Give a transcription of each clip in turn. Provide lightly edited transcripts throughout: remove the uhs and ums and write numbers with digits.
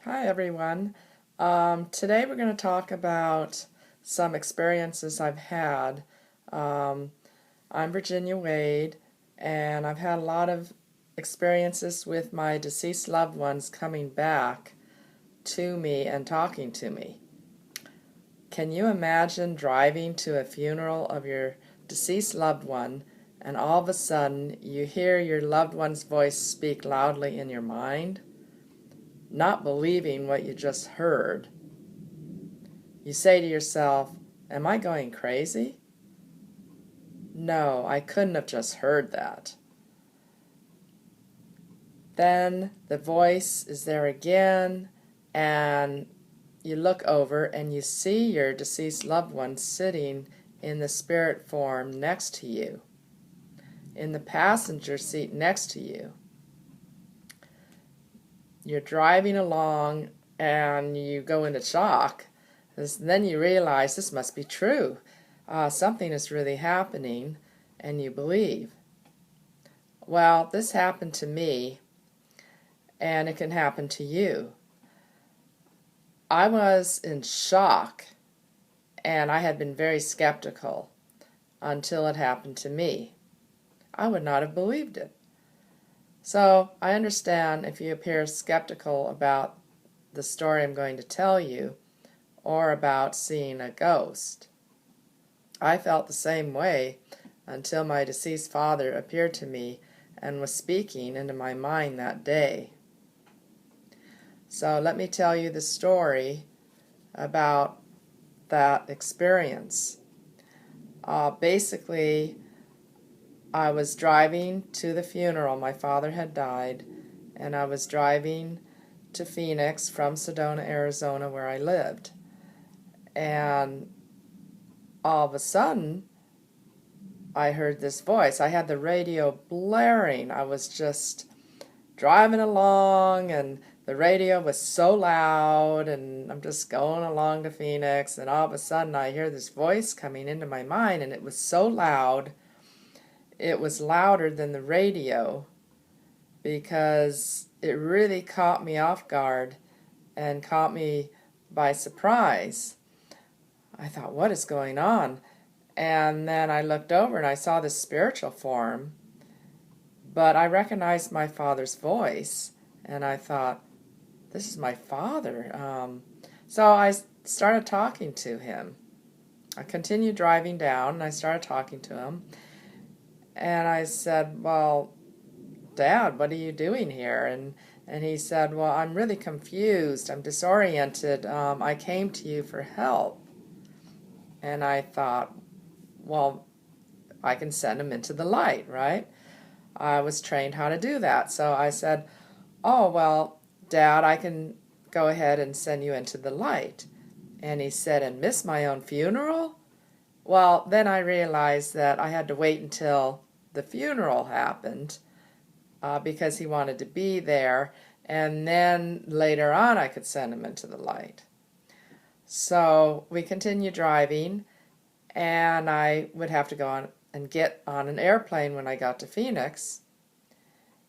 Hi everyone. Today we're going to talk about some experiences I've had. Um, I'm Virginia Wade, and I've had a lot of experiences with my deceased loved ones coming back to me and talking to me. Can you imagine driving to a funeral of your deceased loved one, and all of a sudden you hear your loved one's voice speak loudly in your mind? Not believing what you just heard, you say to yourself, am I going crazy? No, I couldn't have just heard that. Then the voice is there again, and you look over and you see your deceased loved one sitting in the spirit form next to you, in the passenger seat next to you. You're driving along and you go into shock. Then you realize this must be true. Something is really happening, and you believe. Well, this happened to me, and it can happen to you. I was in shock, and I had been very skeptical until it happened to me. I would not have believed it. So I understand if you appear skeptical about the story I'm going to tell you, or about seeing a ghost. I felt the same way until my deceased father appeared to me and was speaking into my mind that day. So let me tell you the story about that experience. Basically, I was driving to the funeral. My father had died, and I was driving to Phoenix from Sedona, Arizona, where I lived. And all of a sudden, I heard this voice. I had the radio blaring. I was just driving along, and the radio was so loud, and I'm just going along to Phoenix, and all of a sudden I hear this voice coming into my mind, and it was so loud. It was louder than the radio because it really caught me off guard and caught me by surprise. I thought, what is going on? And then I looked over and I saw this spiritual form, but I recognized my father's voice, and I thought, this is my father. So I started talking to him. I continued driving down, and I started talking to him, and I said, well, Dad, what are you doing here? And he said, well, I'm really confused. I'm disoriented. I came to you for help. And I thought, well, I can send him into the light, right? I was trained how to do that. So I said, oh, well, Dad, I can go ahead and send you into the light. And he said, and miss my own funeral? Well, then I realized that I had to wait until the funeral happened because he wanted to be there. And then later on I could send him into the light. So we continued driving, and I would have to go on and get on an airplane when I got to Phoenix.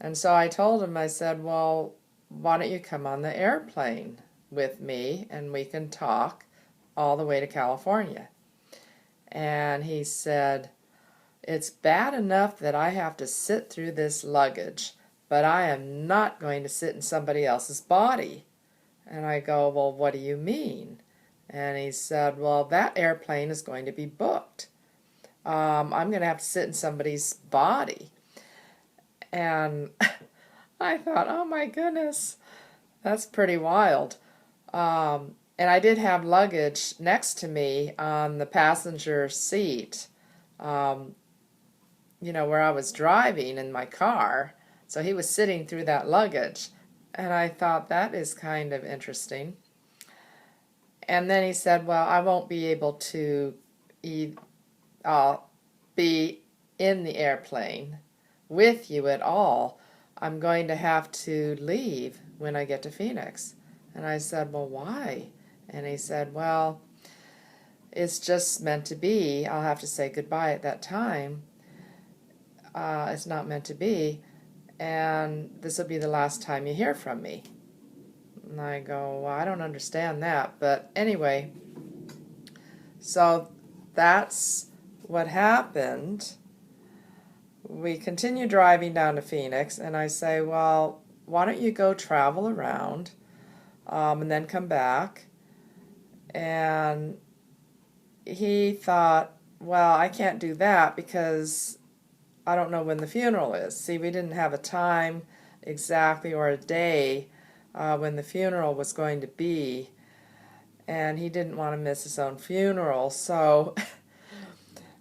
And so I told him, I said, well, why don't you come on the airplane with me and we can talk all the way to California? And he said, it's bad enough that I have to sit through this luggage, but I am not going to sit in somebody else's body. And I go, well, what do you mean? And he said, well, that airplane is going to be booked. I'm going to have to sit in somebody's body. And I thought, oh my goodness, that's pretty wild. And I did have luggage next to me on the passenger seat, where I was driving in my car. So he was sitting through that luggage. And I thought, that is kind of interesting. And then he said, well, I won't be able to be in the airplane with you at all. I'm going to have to leave when I get to Phoenix. And I said, well, why? And he said, well, it's just meant to be. I'll have to say goodbye at that time. It's not meant to be. And this will be the last time you hear from me. And I go, well, I don't understand that. But anyway, so that's what happened. We continue driving down to Phoenix, and I say, well, why don't you go travel around and then come back? And he thought, well, I can't do that because I don't know when the funeral is. See, we didn't have a time exactly or a day when the funeral was going to be, and he didn't want to miss his own funeral, so,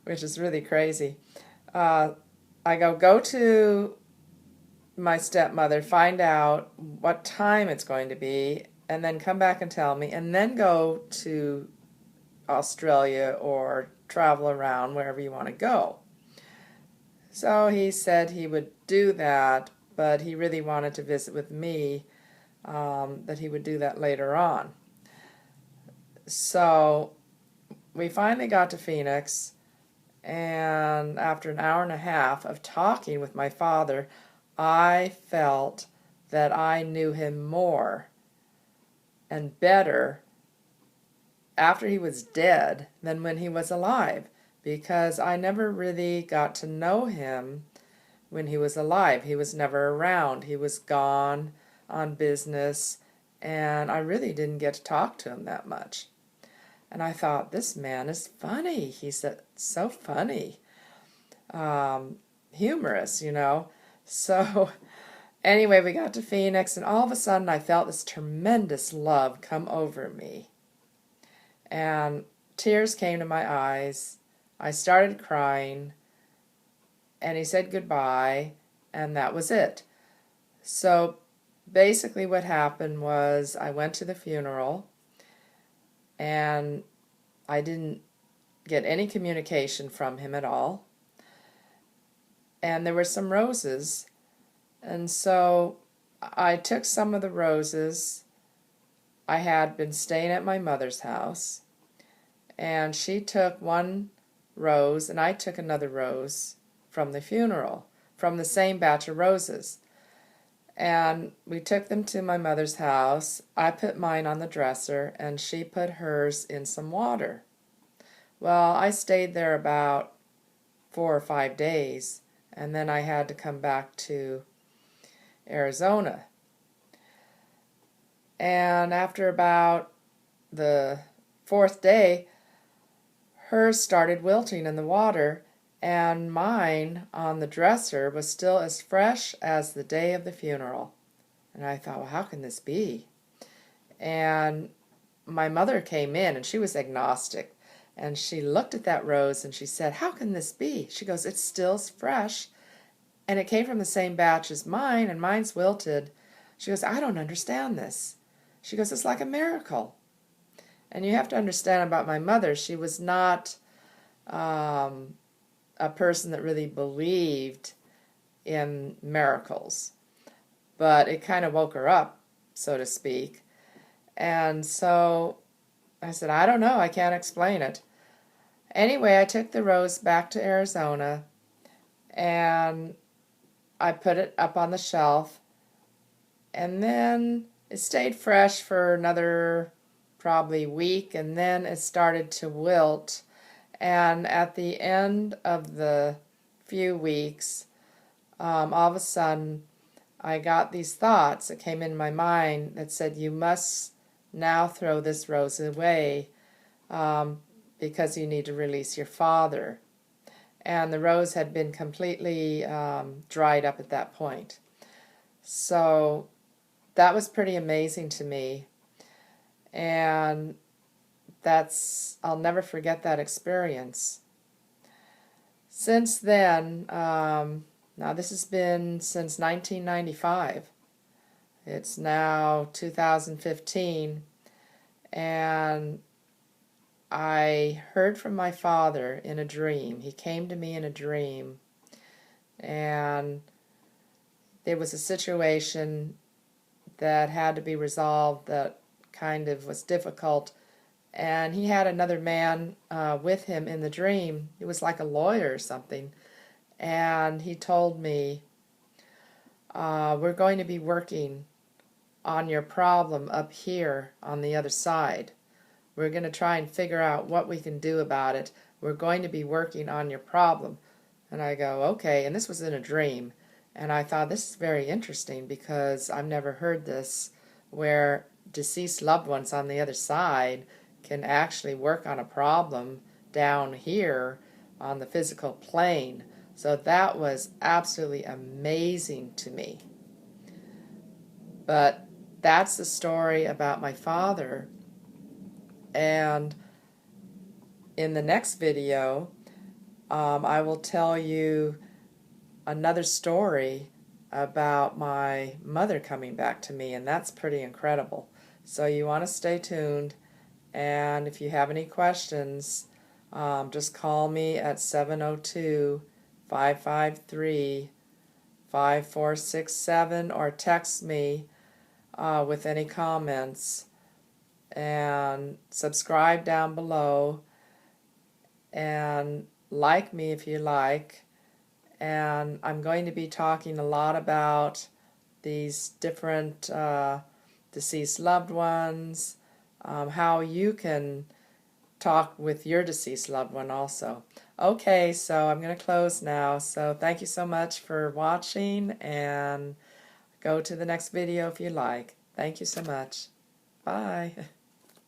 which is really crazy. I go to my stepmother, find out what time it's going to be, and then come back and tell me, and then go to Australia or travel around wherever you want to go. So he said he would do that, but he really wanted to visit with me, that he would do that later on. So we finally got to Phoenix, and after an hour and a half of talking with my father, I felt that I knew him more and better after he was dead than when he was alive, because I never really got to know him when he was alive. He was never around. He was gone on business, and I really didn't get to talk to him that much. And I thought, this man is funny. He's so funny, humorous, you know. So anyway, we got to Phoenix, and all of a sudden I felt this tremendous love come over me. And tears came to my eyes. I started crying, and he said goodbye, and that was it. So basically what happened was I went to the funeral, and I didn't get any communication from him at all. And there were some roses, and so I took some of the roses. I had been staying at my mother's house, and she took one rose, and I took another rose from the funeral, from the same batch of roses. And we took them to my mother's house. I put mine on the dresser, and she put hers in some water. Well, I stayed there about 4 or 5 days, and then I had to come back to Arizona. And after about the 4th day, hers started wilting in the water, and mine on the dresser was still as fresh as the day of the funeral. And I thought, well, how can this be? And my mother came in, and she was agnostic, and she looked at that rose, and she said, how can this be? She goes, it's still fresh, and it came from the same batch as mine, and mine's wilted. She goes, I don't understand this. She goes, it's like a miracle. And you have to understand about my mother, she was not a person that really believed in miracles, but it kind of woke her up, so to speak. And so I said, I don't know, I can't explain it. Anyway, I took the rose back to Arizona, and I put it up on the shelf, and then it stayed fresh for another probably week, and then it started to wilt. And at the end of the few weeks, all of a sudden, I got these thoughts that came in my mind that said, you must now throw this rose away because you need to release your father. And the rose had been completely dried up at that point. So that was pretty amazing to me. And I'll never forget that experience. Since then, now this has been since 1995. It's now 2015, and I heard from my father in a dream. He came to me in a dream, and there was a situation that had to be resolved that kind of was difficult. And he had another man with him in the dream. He was like a lawyer or something. And he told me, we're going to be working on your problem up here on the other side. We're going to try and figure out what we can do about it. We're going to be working on your problem. And I go, okay, and this was in a dream. And I thought, this is very interesting because I've never heard this, where deceased loved ones on the other side can actually work on a problem down here on the physical plane. So that was absolutely amazing to me. But that's the story about my father. And in the next video, I will tell you another story about my mother coming back to me, and that's pretty incredible. So you want to stay tuned, and if you have any questions, just call me at 702-553-5467 or text me with any comments, and subscribe down below, and like me if you like. And I'm going to be talking a lot about these different deceased loved ones, how you can talk with your deceased loved one also. Okay, so I'm going to close now. So thank you so much for watching, and go to the next video if you like. Thank you so much. Bye.